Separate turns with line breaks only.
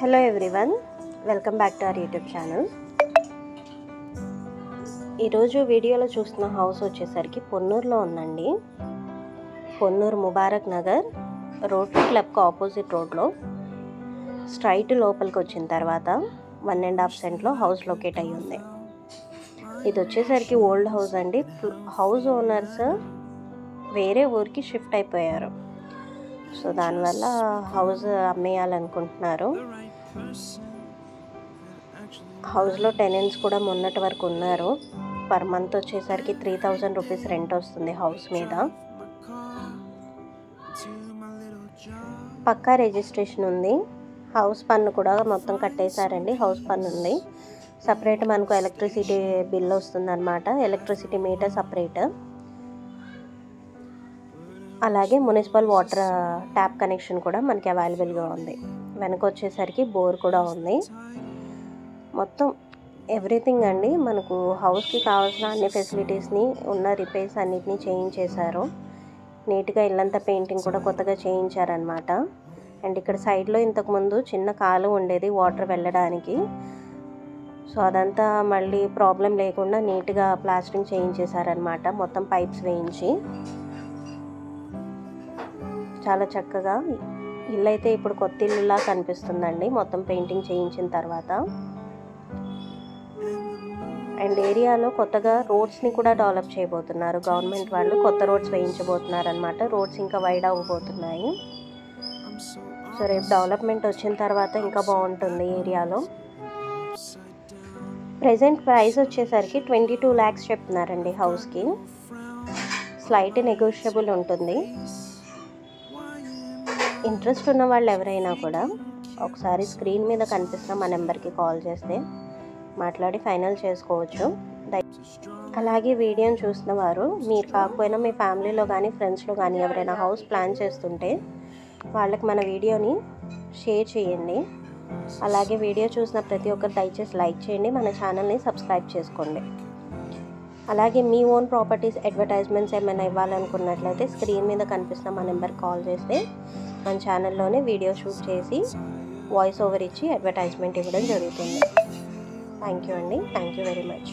Hello everyone, welcome back to our YouTube channel. ఈరోజు వీడియోలో చూస్తున్న హౌస్ వచ్చేసరికి పొన్నూరులో ఉందండి. పొన్నూరు ముబారక్ నగర్ రోటరీ క్లబ్కి ఆపోజిట్ రోడ్లో స్ట్రైట్ లోపలికి వచ్చిన తర్వాత 1.5 సెంట్లో హౌస్ లొకేట్ అయ్యి ఉంది. ఇది వచ్చేసరికి ఓల్డ్ హౌస్ అండి. హౌస్ ఓనర్స్ వేరే ఊరికి షిఫ్ట్ అయిపోయారు. సో దానివల్ల హౌస్ అమ్మేయాలనుకుంటున్నారు. హౌస్లో టెనెంట్స్ కూడా మొన్నటి వరకు ఉన్నారు. పర్ మంత్ వచ్చేసరికి 3000 రూపీస్ రెంట్ వస్తుంది హౌస్ మీద. పక్కా రిజిస్ట్రేషన్ ఉంది. హౌస్ పన్ను కూడా మొత్తం కట్టేశారండి. హౌస్ పన్ను ఉంది. సపరేట్ మనకు ఎలక్ట్రిసిటీ బిల్ వస్తుందన్నమాట. Electricity meter separate. అలాగే మున్సిపల్ వాటర్ ట్యాప్ కనెక్షన్ కూడా మనకి అవైలబుల్గా ఉంది. వెనక వచ్చేసరికి బోర్ కూడా ఉంది. మొత్తం ఎవ్రీథింగ్ అండి. మనకు హౌస్కి కావాల్సిన అన్ని ఫెసిలిటీస్ని, ఉన్న రిపేర్స్ అన్నిటినీ చేయించేశారు. నీట్గా ఇల్లంతా పెయింటింగ్ కూడా కొత్తగా చేయించారనమాట. అండ్ ఇక్కడ సైడ్లో ఇంతకుముందు చిన్న కాలువ ఉండేది వాటర్ వెళ్ళడానికి. సో అదంతా మళ్ళీ ప్రాబ్లం లేకుండా నీట్గా ప్లాస్టరింగ్ చేయించేశారనమాట. మొత్తం పైప్స్ వేయించి చాలా చక్కగా ఇల్లు అయితే ఇప్పుడు కొత్త ఇల్లులా కనిపిస్తుందండి, మొత్తం పెయింటింగ్ చేయించిన తర్వాత. అండ్ ఏరియాలో కొత్తగా రోడ్స్ని కూడా డెవలప్ చేయబోతున్నారు. గవర్నమెంట్ వాళ్ళు కొత్త రోడ్స్ వేయించబోతున్నారు అనమాట. రోడ్స్ ఇంకా వైడ్ అవ్వబోతున్నాయి. సో రేపు డెవలప్మెంట్ వచ్చిన తర్వాత ఇంకా బాగుంటుంది ఏరియాలో. ప్రెజెంట్ ప్రైస్ వచ్చేసరికి 22 lakhs చెప్తున్నారండి హౌస్కి. స్లైట్ నెగోషియబుల్ ఉంటుంది. ఇంట్రెస్ట్ ఉన్న వాళ్ళు ఎవరైనా కూడా ఒకసారి స్క్రీన్ మీద కనిపిస్తున్న మా నెంబర్కి కాల్ చేస్తే మాట్లాడి ఫైనల్ చేసుకోవచ్చు. అలాగే వీడియోని చూసిన వారు మీరు కాకపోయినా మీ ఫ్యామిలీలో కానీ ఫ్రెండ్స్లో కానీ ఎవరైనా హౌస్ ప్లాన్ చేస్తుంటే వాళ్ళకి మన వీడియోని షేర్ చేయండి. అలాగే వీడియో చూసిన ప్రతి ఒక్కరు దయచేసి లైక్ చేయండి, మన ఛానల్ని సబ్స్క్రైబ్ చేసుకోండి. అలాగే మీ ఓన్ ప్రాపర్టీస్ అడ్వర్టైజ్మెంట్స్ ఏమైనా ఇవ్వాలనుకున్నట్లయితే స్క్రీన్ మీద కనిపిస్తున్న మా నెంబర్కి కాల్ చేస్తే మన ఛానల్లోనే వీడియో షూట్ చేసి వాయిస్ ఓవర్ ఇచ్చి అడ్వర్టైజ్మెంట్ ఇవ్వడం జరుగుతుంది. థ్యాంక్ యూ అండి. Thank you very much.